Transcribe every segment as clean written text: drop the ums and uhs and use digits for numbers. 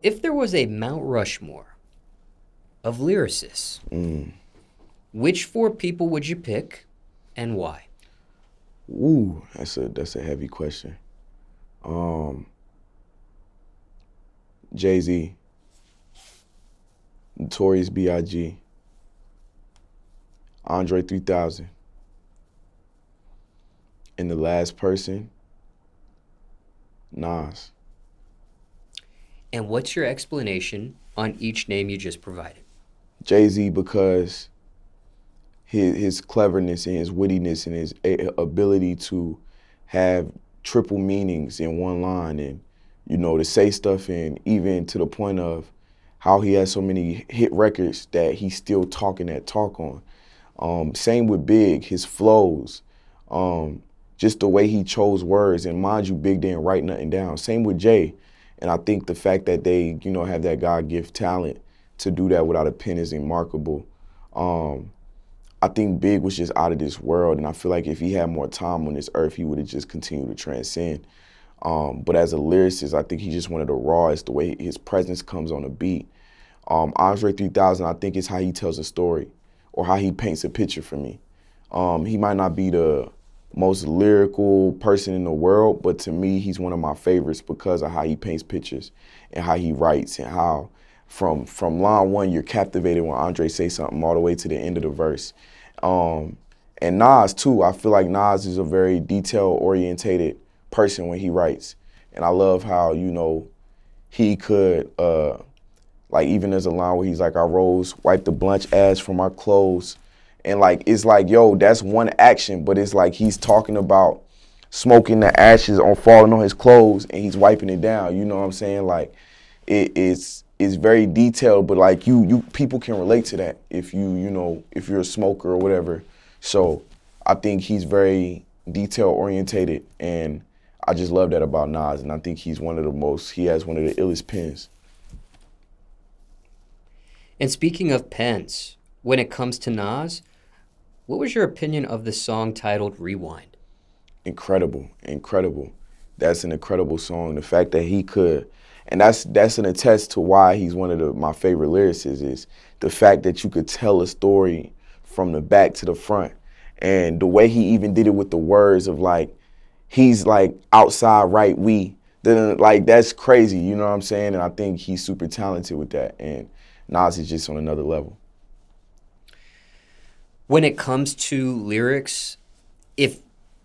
If there was a Mount Rushmore of lyricists, which four people would you pick and why? Ooh, that's a heavy question. Jay-Z, Notorious B.I.G, Andre 3000, and the last person, Nas. And what's your explanation on each name you just provided? Jay-Z, because his cleverness and his wittiness and his ability to have triple meanings in one line, and to say stuff, and even to the point of how he has so many hit records that he's still talking that talk on. Same with Big, his flows, just the way he chose words. And mind you, Big didn't write nothing down. Same with Jay. And I think the fact that they, have that God-gift talent to do that without a pen is remarkable. I think Big was just out of this world, and I feel like if he had more time on this earth, he would have just continued to transcend. But as a lyricist, I think he's just one of the rawest, the way his presence comes on a beat. Andre 3000, I think, is how he tells a story or how he paints a picture for me. He might not be the most lyrical person in the world, but to me, he's one of my favorites because of how he paints pictures and how he writes, and how from line one, you're captivated when Andre says something all the way to the end of the verse. And Nas, too. I feel like Nas is a very detail-orientated person when he writes. And I love how, he could, like, even there's a line where he's like, I rose, wiped the blunt ash from my clothes. And, like, it's like, yo, that's one action, but it's like he's talking about smoking the ashes on falling on his clothes, and he's wiping it down. You know what I'm saying? Like, it's very detailed, but, like, people can relate to that if if you're a smoker or whatever. So I think he's very detail-orientated, and I just love that about Nas, and I think he has one of the illest pens. And speaking of pens, when it comes to Nas, what was your opinion of the song titled Rewind? Incredible, incredible. That's an incredible song. The fact that he could, and that's an attest to why he's one of my favorite lyricists, is the fact that you could tell a story from the back to the front. And the way he even did it with the words of, like, he's like outside right, then, like, that's crazy, you know what I'm saying? And I think he's super talented with that, and Nas is just on another level. When it comes to lyrics, if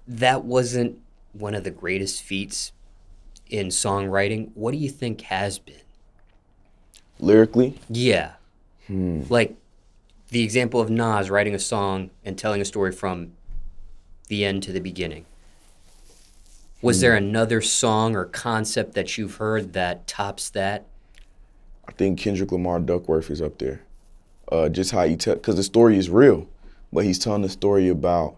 that wasn't one of the greatest feats in songwriting, what do you think has been? Lyrically? Yeah. Like the example of Nas writing a song and telling a story from the end to the beginning. Was there another song or concept that you've heard that tops that? I think Kendrick Lamar Duckworth is up there. Just how he because the story is real, but he's telling the story about,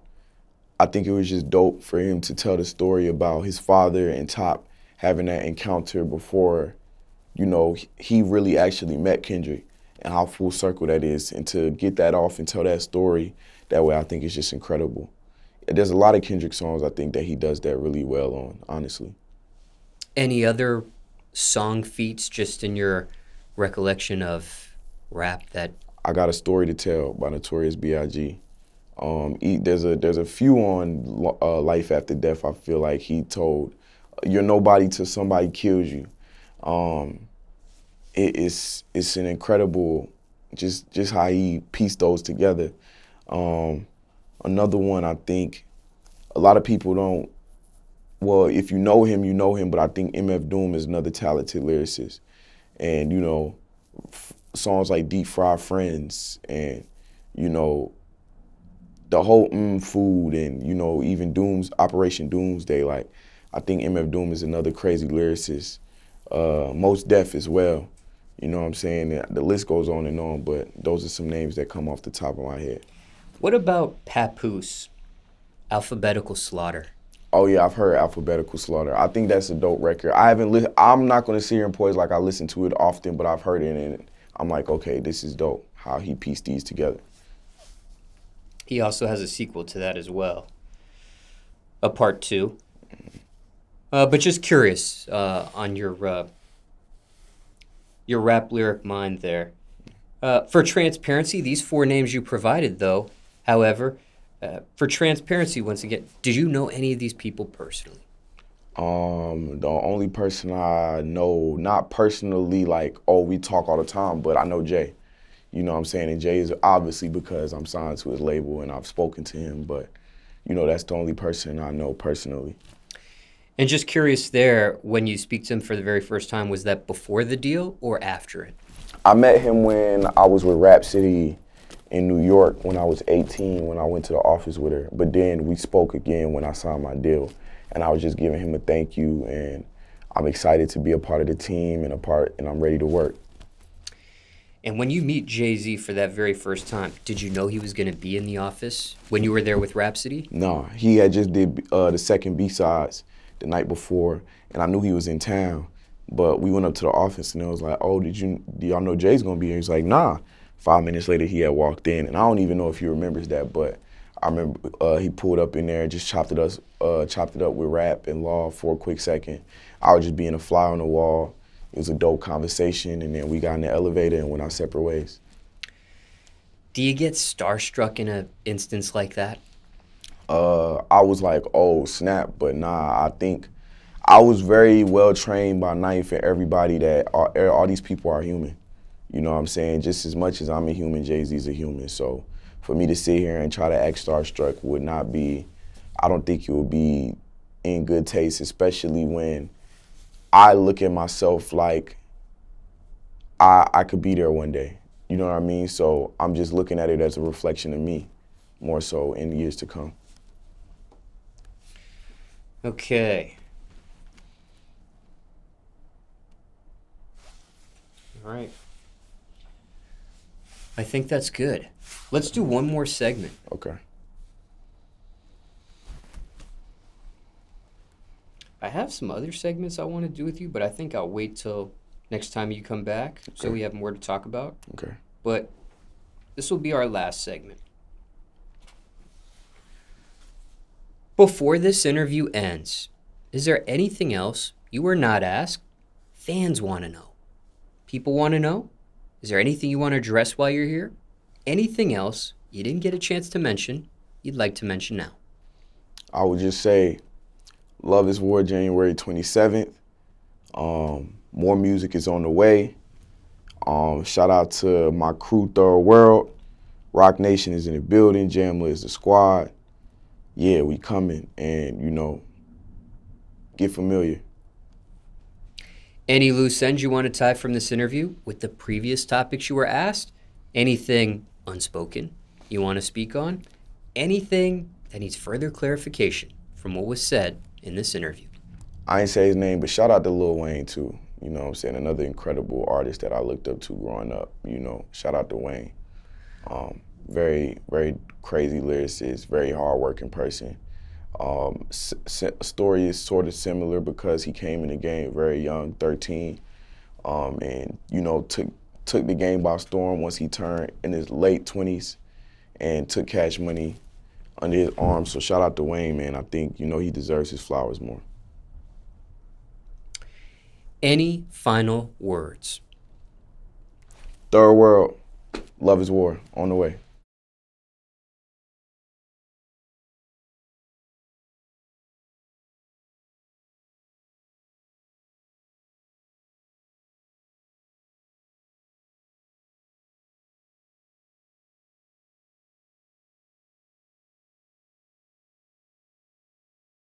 I think it was just dope for him to tell the story about his father and Top having that encounter before, he really actually met Kendrick, and how full circle that is. And to get that off and tell that story that way, I think is just incredible. There's a lot of Kendrick songs I think that he does that really well on, honestly. Any other song feats just in your recollection of rap that? I Got a Story to Tell by Notorious B.I.G. There's a few on Life After Death. I feel like he told, you're nobody till somebody kills you. It's an incredible, just how he pieced those together. Another one, I think a lot of people don't, well, if you know him, but I think MF Doom is another talented lyricist. And, songs like Deep Fried Friends, and, the whole Food, and, even Operation Doomsday. Like, I think MF Doom is another crazy lyricist. Most Def as well. You know what I'm saying? The list goes on, but those are some names that come off the top of my head. What about Papoose, Alphabetical Slaughter? Oh yeah, I've heard Alphabetical Slaughter. I think that's a dope record. I'm not gonna sit here and poise like I listen to it often, but I've heard it, and I'm like, okay, this is dope, how he pieced these together. He also has a sequel to that as well, a part 2. But just curious on your your rap lyric mind there. For transparency, these 4 names you provided, though, however, for transparency, once again, did you know any of these people personally? The only person I know, not personally, like, oh, we talk all the time, but I know Jay. You know what I'm saying? And Jay is obviously because I'm signed to his label and I've spoken to him, but, you know, that's the only person I know personally. And just curious there, when you speak to him for the very first time, was that before the deal or after it? I met him when I was with Rhapsody in New York when I was 18, when I went to the office with her. But then we spoke again when I signed my deal. And I was just giving him a thank you, and I'm excited to be a part of the team and I'm ready to work. And when you meet Jay-Z for that very first time, did you know he was going to be in the office when you were there with Rhapsody? No, he had just did the second B-sides the night before, and I knew he was in town. But we went up to the office, and it was like, oh, do y'all know Jay's going to be here? He's like, nah. 5 minutes later, he had walked in, and I don't even know if he remembers that, but I remember he pulled up in there, just chopped it up with rap and law for a quick second. I was just being a fly on the wall. It was a dope conversation, and then we got in the elevator and went our separate ways. Do you get starstruck in an instance like that? I was like, oh, snap, but nah, I think I was very well trained by Knife and everybody that all these people are human. You know what I'm saying? Just as much as I'm a human, Jay-Z's a human. So for me to sit here and try to act starstruck would not be, I don't think it would be in good taste, especially when I look at myself like I could be there one day. You know what I mean? So I'm just looking at it as a reflection of me, more so in years to come. Okay. All right. I think that's good. Let's do one more segment. Okay. I have some other segments I want to do with you, but I think I'll wait till next time you come back so we have more to talk about. Okay. But this will be our last segment. Before this interview ends, is there anything else you were not asked? Fans want to know. People want to know. Is there anything you want to address while you're here? Anything else you didn't get a chance to mention you'd like to mention now? I would just say, Love is War, January 27th. More music is on the way. Shout out to my crew, Third World. Rock Nation is in the building. Jamla is the squad. Yeah, we coming, and, you know, get familiar. Any loose ends you want to tie from this interview with the previous topics you were asked? Anything unspoken you want to speak on? Anything that needs further clarification from what was said in this interview? I ain't say his name, but shout out to Lil Wayne, too. You know what I'm saying? Another incredible artist that I looked up to growing up, you know. Shout out to Wayne. Very, very crazy lyricist, very hardworking person. Story is sort of similar because he came in the game very young, 13, and, you know, took the game by storm once he turned in his late 20s and took Cash Money under his arm. So shout out to Wayne, man. I think, you know, he deserves his flowers more. Any final words? Third World, Love is War, on the way.